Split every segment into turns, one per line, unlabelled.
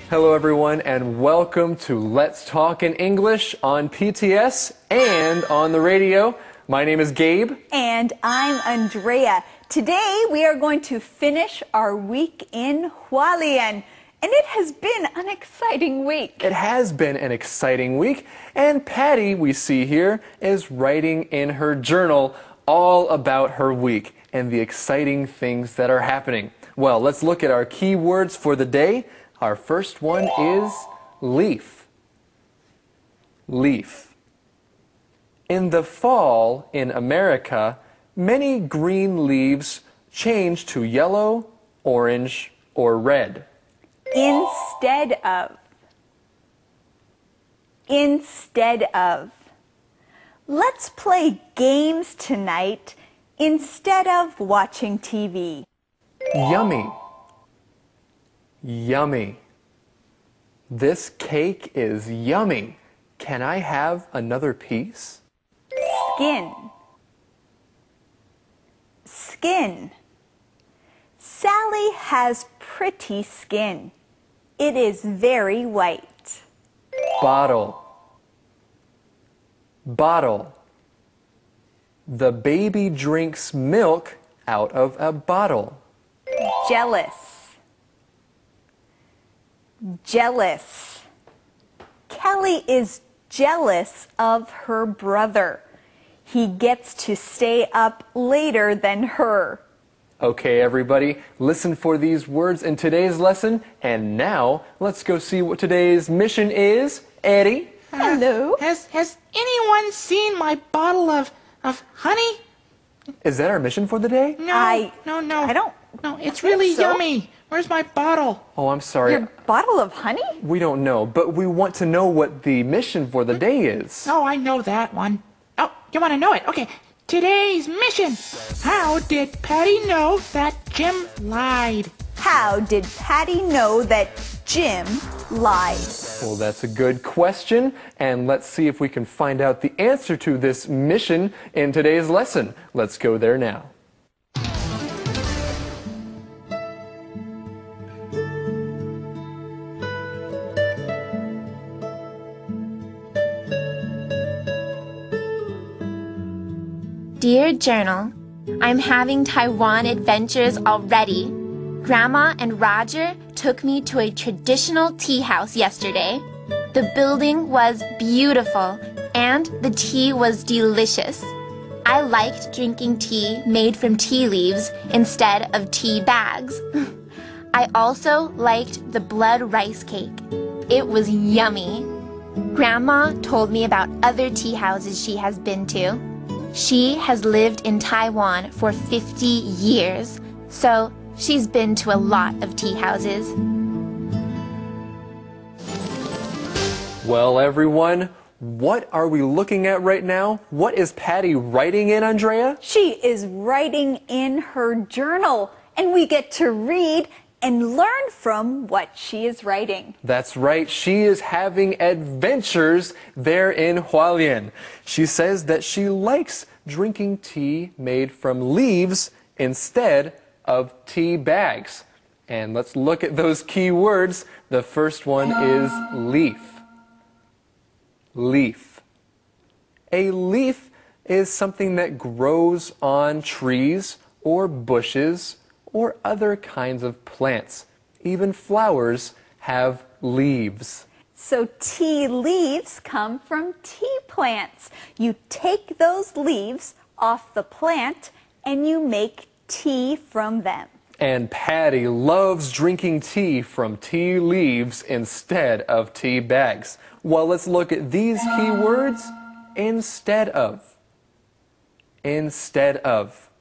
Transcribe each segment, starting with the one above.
Hello everyone and welcome to Let's Talk in English on PTS and on the radio. My name is Gabe.
And I'm Andrea. Today we are going to finish our week in Hualien. And it has been an exciting week.
It has been an exciting week. And Patty, we see here, is writing in her journal all about her week and the exciting things that are happening. Well, let's look at our key words for the day. Our first one is leaf. Leaf. In the fall in America, many green leaves change to yellow, orange, or red.
Instead of. Instead of. Let's play games tonight instead of watching TV.
Yummy. Yummy. This cake is yummy. Can I have another piece?
Skin. Skin. Sally has pretty skin. It is very white.
Bottle. Bottle. The baby drinks milk out of a bottle.
Jealous. Jealous. Kelly is jealous of her brother. He gets to stay up later than her.
Okay, everybody, listen for these words in today's lesson. And now, let's go see what today's mission is. Eddie?
Hello.
Has anyone seen my bottle of honey?
Is that our mission for the day?
No,
I
don't. No, it's
think
really
so.
yummy. Where's my bottle?
Oh, I'm sorry.
Your bottle of honey?
We don't know, but we want to know what the mission for the day is.
Oh, I know that one. Oh, you want to know it? Okay. Today's mission. How did Patty know that Jim lied?
How did Patty know that Jim lied?
Well, that's a good question, and let's see if we can find out the answer to this mission in today's lesson. Let's go there now.
Dear Journal, I'm having Taiwan adventures already. Grandma and Roger took me to a traditional tea house yesterday. The building was beautiful and the tea was delicious. I liked drinking tea made from tea leaves instead of tea bags. I also liked the blood rice cake. It was yummy. Grandma told me about other tea houses she has been to. She has lived in Taiwan for 50 years, so she's been to a lot of tea houses.
Well, everyone, what are we looking at right now? What is Patty writing in, Andrea?
She is writing in her journal, and we get to read and learn from what she is writing.
That's right. She is having adventures there in Hualien. She says that she likes drinking tea made from leaves instead of tea bags. And let's look at those key words. The first one is leaf. Leaf. A leaf is something that grows on trees or bushes or other kinds of plants. Even flowers have leaves.
So tea leaves come from tea plants. You take those leaves off the plant and you make tea from them.
And Patty loves drinking tea from tea leaves instead of tea bags. Well, let's look at these key words. Instead of. Instead of.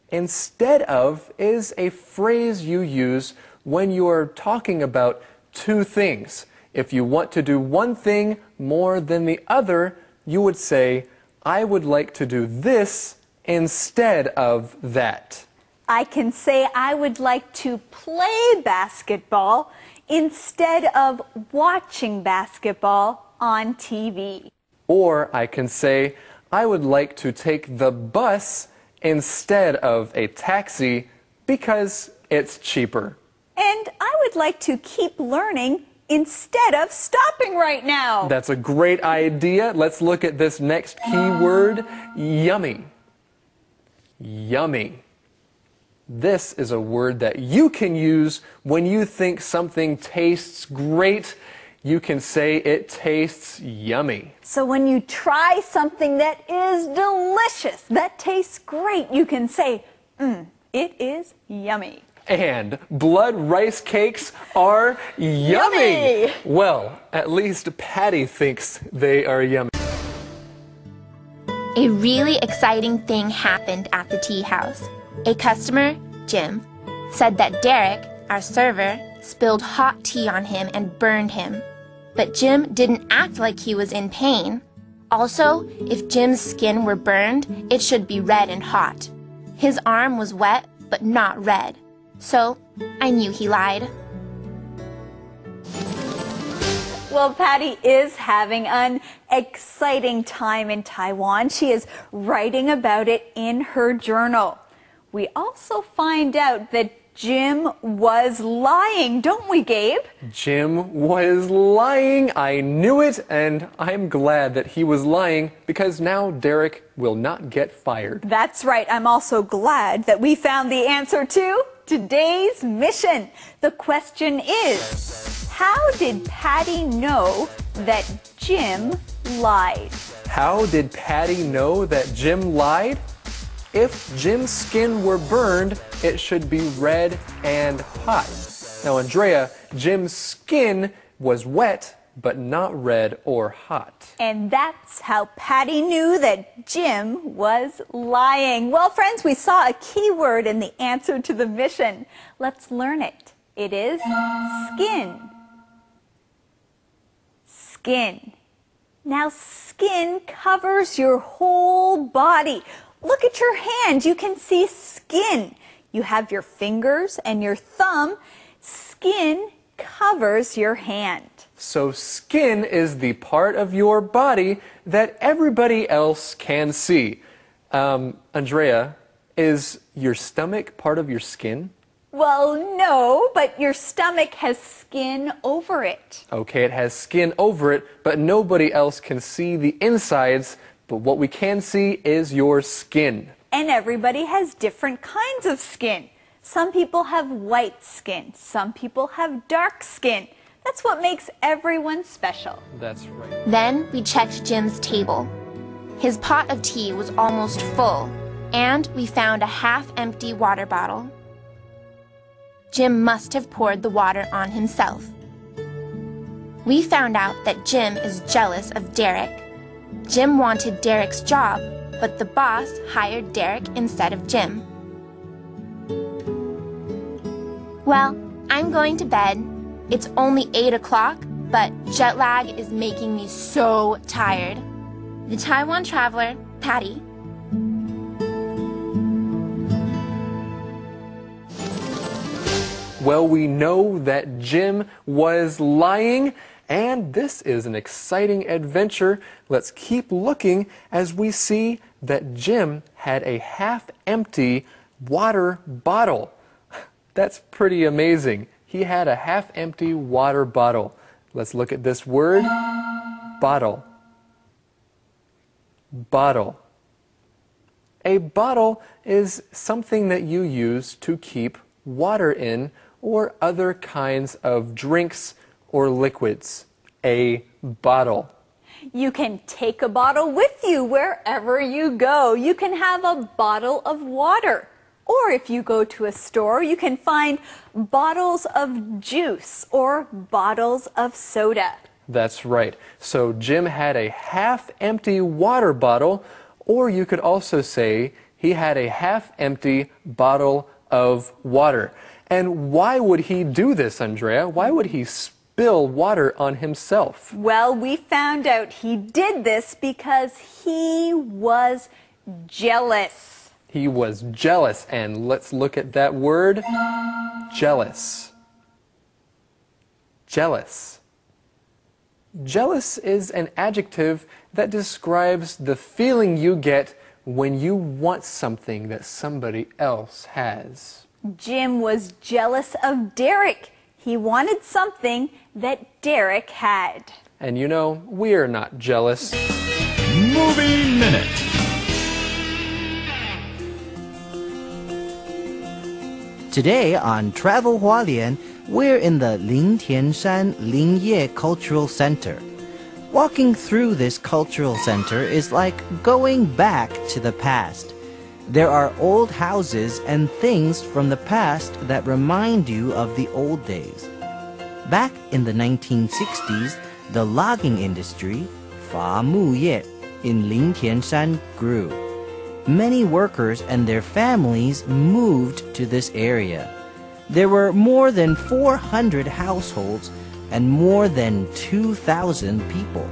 Instead of is a phrase you use when you are talking about two things. If you want to do one thing more than the other, you would say, I would like to do this instead of that.
I can say I would like to play basketball instead of watching basketball on TV.
Or I can say, I would like to take the bus instead of a taxi because it's cheaper.
And I would like to keep learning instead of stopping right now.
That's a great idea. Let's look at this next key word, yummy. Yummy. This is a word that you can use when you think something tastes great. You can say it tastes yummy.
So when you try something that is delicious, that tastes great, you can say, it is yummy.
And blood rice cakes are yummy.
Yummy!
Well, at least Patty thinks they are yummy.
A really exciting thing happened at the tea house. A customer, Jim, said that Derek, our server, spilled hot tea on him and burned him. But Jim didn't act like he was in pain. Also, if Jim's skin were burned, it should be red and hot. His arm was wet, but not red. So, I knew he lied.
Well, Patty is having an exciting time in Taiwan. She is writing about it in her journal. We also find out that Jim was lying, don't we, Gabe?
Jim was lying. I knew it, and I'm glad that he was lying because now Derek will not get fired.
That's right. I'm also glad that we found the answer to today's mission. The question is, how did Patty know that Jim lied?
How did Patty know that Jim lied? If Jim's skin were burned, it should be red and hot. Now, Andrea, Jim's skin was wet, but not red or hot.
And that's how Patty knew that Jim was lying. Well, friends, we saw a key word in the answer to the mission. Let's learn it. It is skin. Skin. Now, skin covers your whole body. Look at your hand. You can see skin. You have your fingers and your thumb. Skin covers your hand.
So skin is the part of your body that everybody else can see. Andrea, is your stomach part of your skin?
Well, no, but your stomach has skin over it.
Okay, it has skin over it, but nobody else can see the insides. But what we can see is your skin.
And everybody has different kinds of skin. Some people have white skin. Some people have dark skin. That's what makes everyone special.
That's right.
Then we checked Jim's table. His pot of tea was almost full, and we found a half-empty water bottle. Jim must have poured the water on himself. We found out that Jim is jealous of Derek. Jim wanted Derek's job, but the boss hired Derek instead of Jim. Well, I'm going to bed. It's only 8 o'clock, but jet lag is making me so tired. The Taiwan traveler, Patty.
Well, we know that Jim was lying, and this is an exciting adventure. Let's keep looking as we see that Jim had a half-empty water bottle. That's pretty amazing. He had a half-empty water bottle. Let's look at this word, bottle. Bottle. A bottle is something that you use to keep water in or other kinds of drinks or liquids. A bottle.
You can take a bottle with you wherever you go. You can have a bottle of water. Or if you go to a store, you can find bottles of juice or bottles of soda.
That's right. So Jim had a half-empty water bottle, or you could also say he had a half-empty bottle of water. And why would he do this, Andrea? Why would he spill water on himself?
Well, we found out he did this because he was jealous.
He was jealous, and let's look at that word, jealous. Jealous. Jealous is an adjective that describes the feeling you get when you want something that somebody else has.
Jim was jealous of Derek. He wanted something that Derek had.
And you know, we're not jealous.
Movie Minute.
Today on Travel Hualien, we're in the Lingtianshan Lingye Cultural Center. Walking through this cultural center is like going back to the past. There are old houses and things from the past that remind you of the old days. Back in the 1960s, the logging industry, Fa Mu Ye, in Lingtianshan grew. Many workers and their families moved to this area. There were more than 400 households and more than 2,000 people.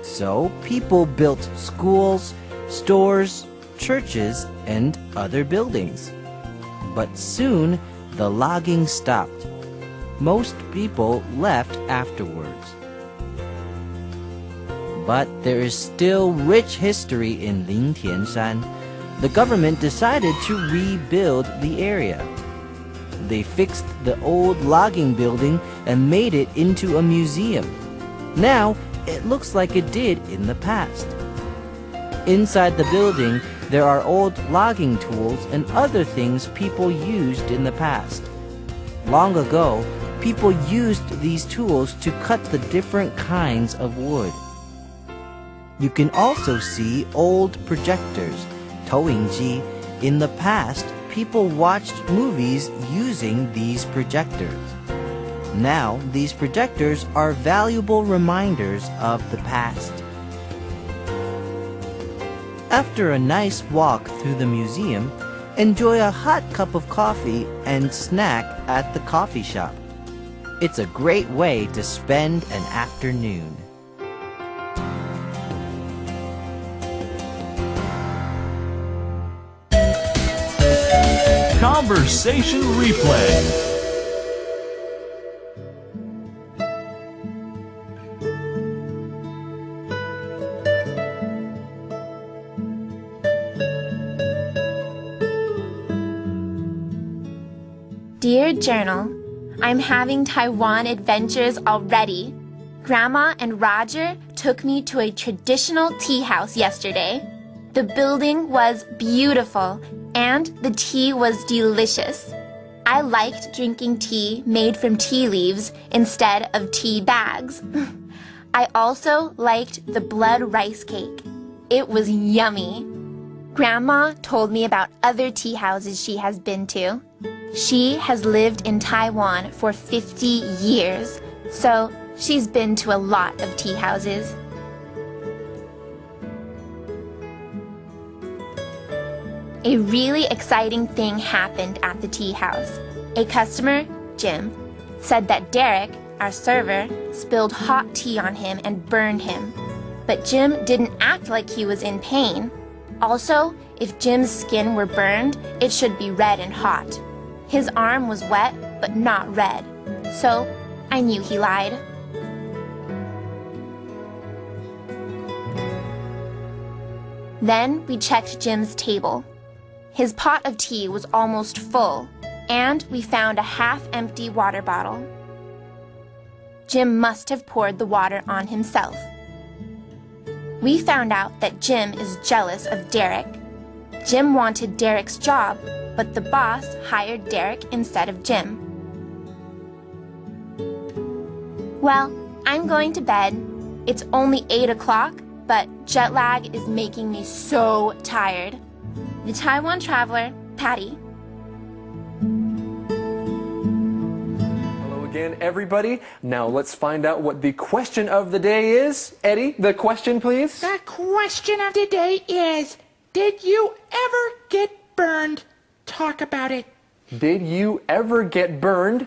So people built schools, stores, churches, and other buildings. But soon the logging stopped. Most people left afterwards. But there is still rich history in Lingtianshan. The government decided to rebuild the area. They fixed the old logging building and made it into a museum. Now, it looks like it did in the past. Inside the building, there are old logging tools and other things people used in the past. Long ago, people used these tools to cut the different kinds of wood. You can also see old projectors, Toingji. In the past, people watched movies using these projectors. Now, these projectors are valuable reminders of the past. After a nice walk through the museum, enjoy a hot cup of coffee and snack at the coffee shop. It's a great way to spend an afternoon.
Conversation Replay.
Dear Journal, I'm having Taiwan adventures already. Grandma and Roger took me to a traditional tea house yesterday. The building was beautiful and the tea was delicious. I liked drinking tea made from tea leaves instead of tea bags. I also liked the blood rice cake. It was yummy. Grandma told me about other tea houses she has been to. She has lived in Taiwan for 50 years, so she's been to a lot of tea houses. A really exciting thing happened at the tea house. A customer, Jim, said that Derek, our server, spilled hot tea on him and burned him. But Jim didn't act like he was in pain. Also, if Jim's skin were burned, it should be red and hot. His arm was wet, but not red. So, I knew he lied. Then we checked Jim's table. His pot of tea was almost full, and we found a half-empty water bottle. Jim must have poured the water on himself. We found out that Jim is jealous of Derek. Jim wanted Derek's job, but the boss hired Derek instead of Jim. Well, I'm going to bed. It's only 8 o'clock, but jet lag is making me so tired. The Taiwan Traveler, Patty.
Hello again, everybody. Now let's find out what the question of the day is. Eddie, the question, please.
The question of the day is, did you ever get burned? Talk about it.
Did you ever get burned?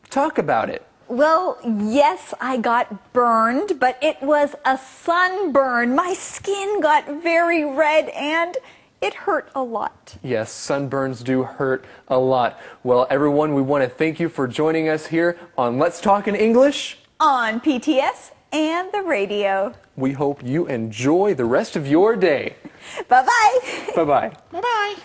Talk about it.
Well, yes, I got burned, but it was a sunburn. My skin got very red and it hurt a lot.
Yes, sunburns do hurt a lot. Well, everyone, we want to thank you for joining us here on Let's Talk in English
On PTS and the radio.
We hope you enjoy the rest of your day.
Bye-bye.
Bye-bye.
Bye-bye.